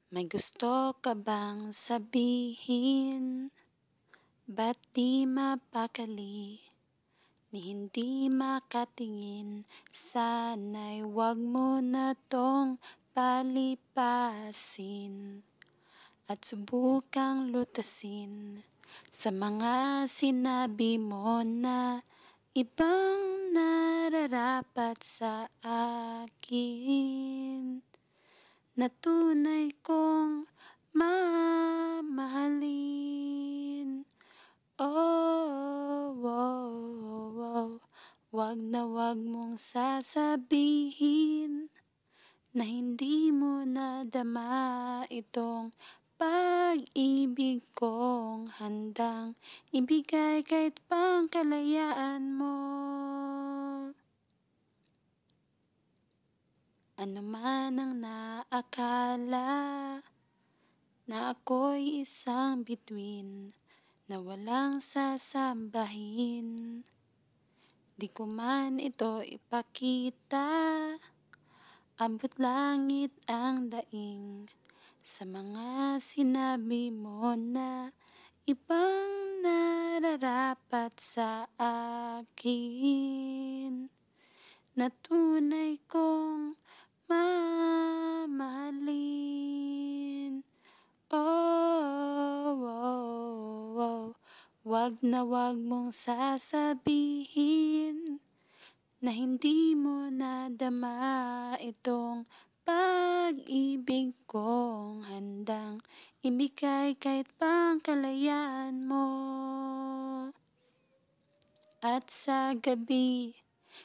May gusto ka bang sabihin? Ba't di mapakali? Ni hindi makatingin, sana'y wag mo na tong palipasin at subukang lutasin sa mga sinabi mo na ibang nararapat sa akin, na tunay kong mamahalin. Oh, oh, oh, wag na wag mong sasabihin na hindi mo nadama itong pag-ibig kong handang ibigay kahit pang kalayaan mo. Ano man ang naakala na ako'y isang bituin na walang sasambahin, di ko man ito ipakita, abot langit ang daing sa mga sinabi mo na ibang nararapat sa akin, na tunay kong mamahalin. Oh, oh, oh, wag na wag mong sasabihin na hindi mo nadama itong pag-ibig kong handang ibigay kahit pang kalayaan mo. At sa gabi,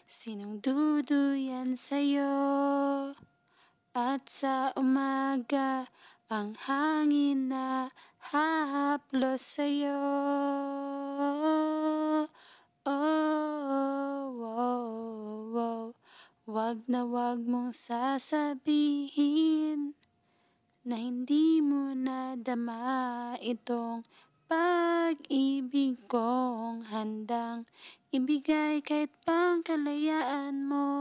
sinong duduyan sa'yo? At sa umaga, ang hangin na hahaplos sa'yo. Oh, oh, oh, wag na wag mong sasabihin na hindi mo nadama itong pag-ibig kong handang ibigay kahit pang kalayaan mo.